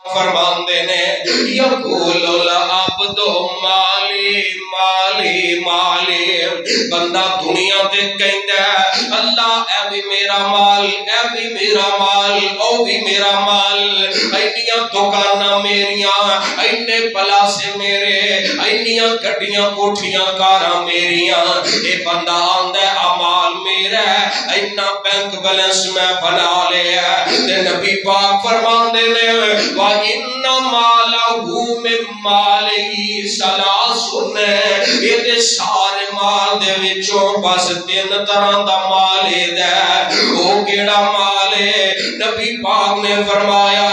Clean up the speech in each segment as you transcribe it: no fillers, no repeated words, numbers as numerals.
فرماندے نے یقول العبد مالی مالی مالی، بندہ دنیا تے کہندا ہے اللہ اے بھی میرا مال، اے بھی میرا مال، او بھی میرا مال، اینیاں دکاناں میریاں، اینے پلاسے میرے، اینیاں گڈیاں کوٹھیاں کاراں میریاں، اے بندہ آندا ہے مال میرا ہے، اینا بینک بیلنس میں بنا لیا ہے۔ تے نبی پاک فرماندے نے وَإِنَّ مَالَهُ مِن مَالِهِ ثَلَاثٌ، یہ دے سارے مال دے وچوں بس 3 طرح دا مال ہے۔ وہ کیڑا مال ہے؟ نبی پاک نے فرمایا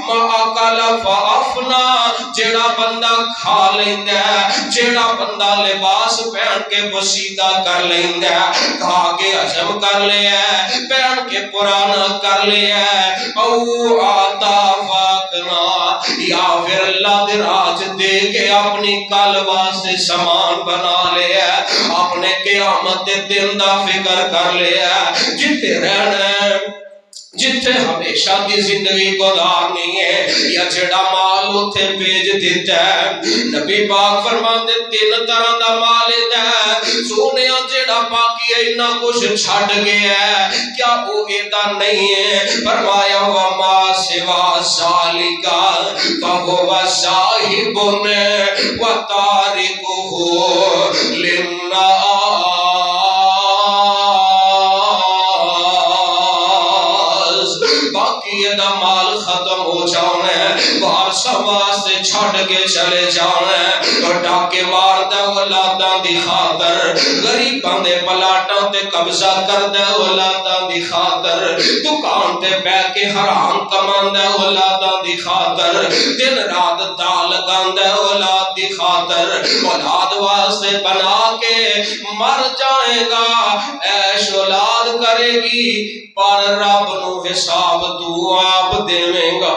مَأَكَلَ فَأَفْنَى، جیڑا بندہ کھا لیندا ہے، جیڑا بندہ لباس پہن کے بسیدہ کر لیندا ہے، کھا کے ہضم کر لیا ہے، پہن کے پرانا کر لیا ہے، او آتا فاقنا، یا پھر اللہ دے راج دے کے اپنی کل واسطے سامان بنا لیا ہے، اپنے قیامت دے دن دا فکر کر لیا ہے، جتے رہنا ہے، جتھے ہمیشہ دی زندگی گزارنی ہے، یا جڑا مال اتھے بھیج دیتا ہے۔ نبی پاک فرماندے 3 طرح دا مال ہے، سونیا جڑا باقی اینا کچھ چھڈ گیا ہے، کیا وہ ایدا نہیں ہے؟ فرمایا وما سوا ذالکا فہو صاحب و تارکہ للناس، دا مال ختم ہو جانا ہے، وارثاں واسطے چھڈ کے چلے جانا ہے، اور ڈاکے ماردا اولاداں دی خاطر، غریباں دے پلاٹاں تے قبضہ کردا اولاداں دی خاطر، دکان تے بیٹھ کے حرام کماندا اولاداں دی خاطر، دن رات دا لگاندا اولاد دی خاطر، اولاد واسطے بنا کے مر جائے گا، عیش اولاد کرے گی، پر رب نو حساب تو آپ دیویں گا۔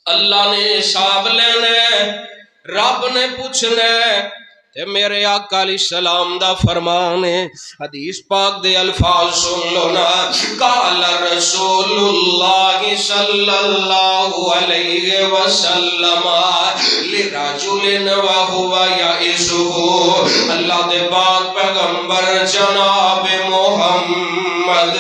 اللہ نے حساب لینا ہے، رب نے پوچھنا ہے، تے میرے آقا علیہ السلام دا فرمان ہے، حدیث پاک دے الفاظ سن لو نا، قال رسول اللہ صلی اللہ علیہ وسلم لرجل وہو یعظہ، اللہ دے پاک پیغمبر جناب محمد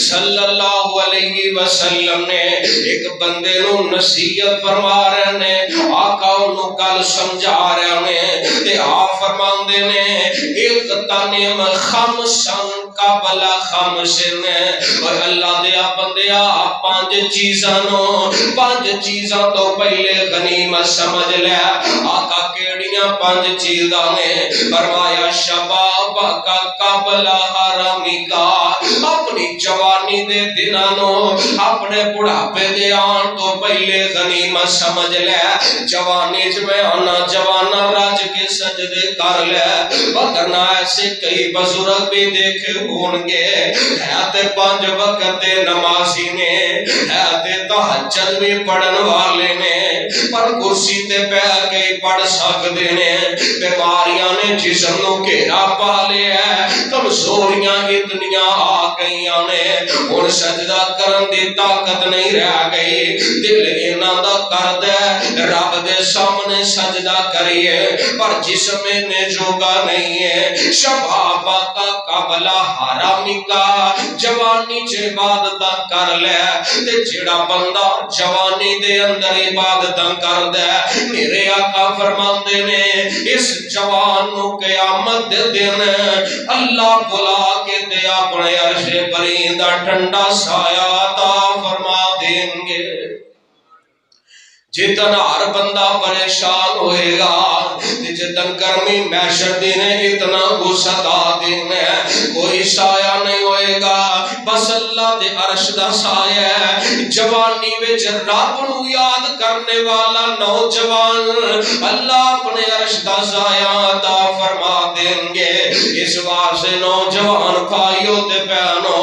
صلی اللہ علیہ وسلم نے ایک بندے نو نصیحت فرما رہے نے، آقا انہوں گل سمجھا رہے نے، تے آپ فرماندے نے ایک تنم خمسن قبل خمسن، اور اللہ دیا بندیا 5 چیزاں تو پہلے غنیمت سمجھ لیا۔ آقا کیڑیاں 5 چیزاں نے؟ فرمایا شباب کا قبل حرمی کا، اپنی جوانی دے دنانوں، اپنے بڑھاپے دے آن تو پہلے غنیمت سمجھ لے، جوانی میں آنا جوانا راج کے سجدے کر لے، وگرنہ ایسے کئی بزرگ بھی دیکھے ہونگے، ہے 5 وقت نمازی نے، ہے تہجد بھی پڑھن والے نے، پر کرسی تے بیٹھ کے پڑھ سکتے نے، بیماریاں نے جسم نو گھیرا پا لیا ہے، کمزوریاں اتنیاں آ گئیاں نے، اور سجدہ کرن دی طاقت نہیں رہ گئی، دل انہاں دا کر دے رب دے سامنے سجدہ کریے، پر جسم نے جوگا نہیں ہے۔ شباب کا قبل حرامی کا، جوانی چ عبادت کر لے، تے جڑا بندہ جوانی دے اندر عبادت کر دے، میرے آقا فرماندے نے اس جوان نو قیامت دے دن اللہ بلا کے دے اپنے عرش برین دا ٹھنڈا سایہ عطا فرما دیں گے۔ جتنا ہر بندہ پریشان ہوئے گا، جتن گرمی محشر دینے اتنا غصہ دینے، کوئی سایہ نہیں ہوئے گا، بس اللہ دے عرش دا سایہ۔ جوانی وچ رب نو یاد کرنے والا نوجوان، اللہ اپنے عرش دا سایہ عطا فرما دیں گے۔ اس واسطے نوجوان بھائیو تے بہنو،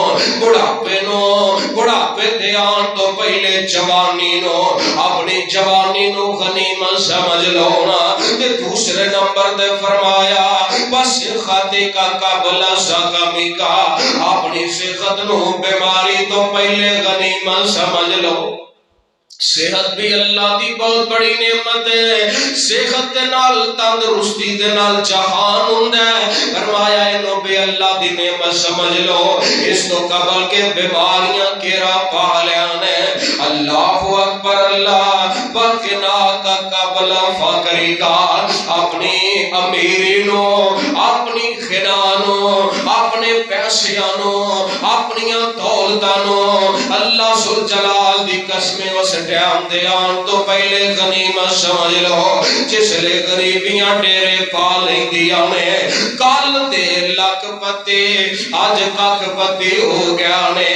بڑھاپے تے آن تو پہلے جوانی نو، اپنی جوانی نو غنیمت سمجھ لو نا۔ تے دوسرے نمبر دے فرمایا بس خاتے کا قبل سقمی کا، اپنی صحت نو بیماری تو پہلے غنیمت سمجھ لو۔ صحت بھی اللہ دی بہت بڑی نعمت ہے. صحت دے نال تندرستی دے نال جہان ہوندا ہے. فرمایا اینو بھی اللہ دی نعمت سمجھ لو. اس تو قبل کے بیماریاں کیرا پا لیاں نے. اللہ اکبر اللہ بقنا کا قبل فقری کا. اپنی امیری نو اپنی خنا نو اپنے پیسیاں نو اپنی دولتاں نو اللہ سر جلال دی قسمیں اس ٹائم دے آن تو پہلے غنیمت سمجھ لو. جس لے غریبیاں ڈیرے پا لیندیاں نے. کل دے لک پتے اج کک پتی ہو گیا نے.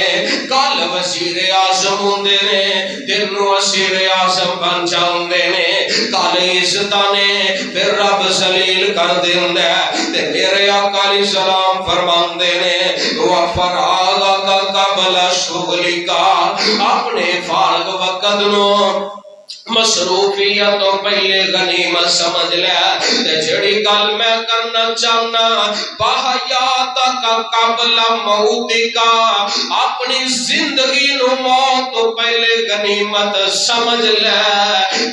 کل وزیر اعظم ہوندے نے دن نو وزیر اعظم بن جاندے نے. کل عزتاں نے پھر رب ذلیل کر دیندا ہے. تے میرے آقا علیہ السلام فرماندے نے وفراغ کا قبل شغلی کا. اپنے فارغ وقت نو مصروفیت تو پہلے غنیمت سمجھ لیا. جڑی گل میں کرنا چاہنا بحیات کا قبل موت کا. اپنی زندگی نو موت تو پہلے غنیمت سمجھ لیا.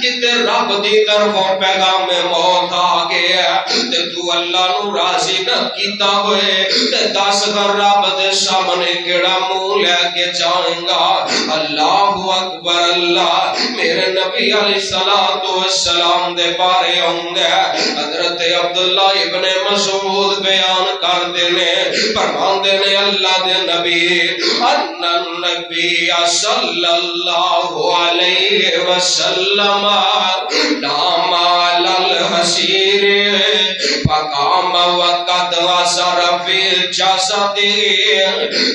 کہ رب دی طرفوں پیغام موت آ گیا تے تو اللہ نو راضی نہ کیتا ہوئے تے دس کر رب دے سامنے کیڑا منہ لے کے جائیں گا. اللہ اکبر اللہ. میرے نبی علیہ السلام دے بارے ہوں گے حضرت عبداللہ ابن مسعود بیان کر دینے فرمان دینے اللہ دے نبی ان النبی صلی اللہ علیہ وسلم نام علی الحسیر فقام وقت وصر فی الجسد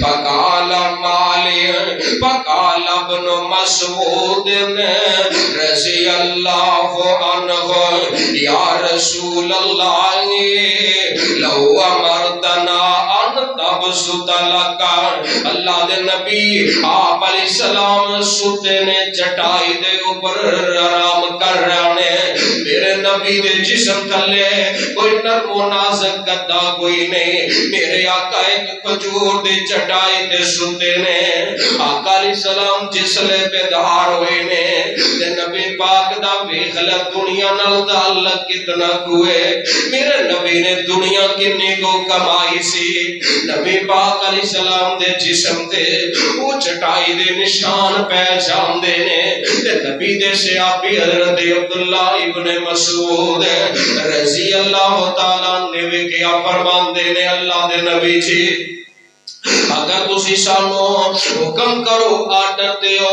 فقال مالی فقال ابن مسعود رضی اللہ عنہ یا رسول اللہ لو امرتنا ان تبسط لکا. اللہ دے نبی آپ علیہ السلام ستے نے چٹائی دے اوپر آرام کر رہے. میرے نبی دے جسم تھلے کوئی نرم و نازک گدا کوئی نہیں. میرے آقا ایک کھجور دی چٹائی تے ستے نے. آقا علیہ السلام جسلے بیدار ہوئے نے تے نبی پاک دا ویخلت دنیا نال تعلق کتنا کوئے. میرے نبی نے دنیا کنی کو کمائی سی. نبی پاک علیہ السلام دے جسم تے وہ چٹائی دے نشان پہ جاندے نے. تے نبی دے صحابی حضرت عبداللہ ابن مسعود رضی اللہ تعالیٰ نے کیا فرماندے نے اللہ دے نبی جی اگر تسی سانو حکم کرو آرڈر دیو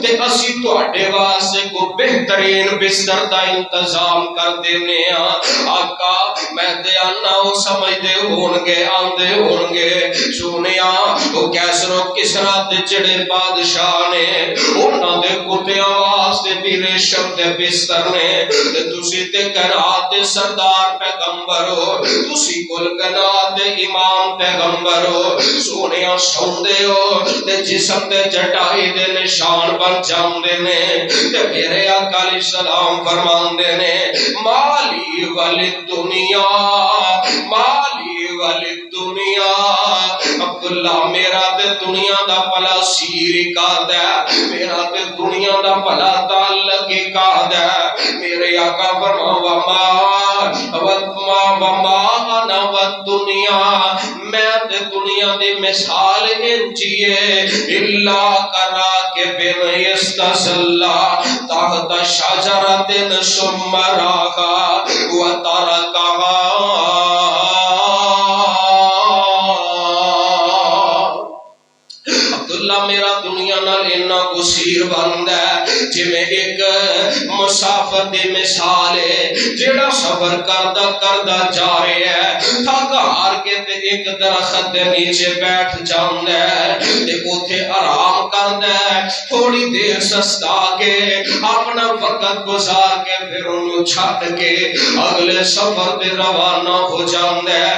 تے اسی تواڈے واسطے کو بہترین بستر دا انتظام کر دینے ہاں. آقا میں تے آنا او سمجھدے ہون گے آندے ہون گے سونیا او کیسر و کسرا تے جڑے بادشاہ نے انہاں دے کتیاں واسطے بھی ریشم دے بستر نے. تے تسی تے کائنات دے سردار پیغمبر ہو تسی کل کائنات دے امام پیغمبر ہو. سونیا سوندے ہو تے جسم تے چٹائی دے نشان بن جاندے نے. تے میرے آقا علیہ السلام فرماندے نے مالی والی دنیا مالی والی دنیا. عبداللہ میرا تے دنیا دا بھلا سیر کا ہے میرا تے دنیا دا بھلا تعلق کا ہے. میرے آقا وما انا والدنیا میں تے دنیا دی مثال انجیے اللہ کرا کے بن یستسلا تحت شجرت ثم راغا وترکها. عبداللہ میرا دنیا نال اتنا گسیر بند ہے جی میں ایک مسافر دی مثال ہے جیڑا سفر کردہ جا رہے ہے تھک ہار کے تے ایک درخت دے نیچے بیٹھ جاندہ ہے تے اوتھے آرام کردہ ہے تھوڑی دیر سستا کے اپنا وقت گزار کے پھر انہوں چھٹ کے اگلے سفر تے روانہ ہو جاندہ ہے.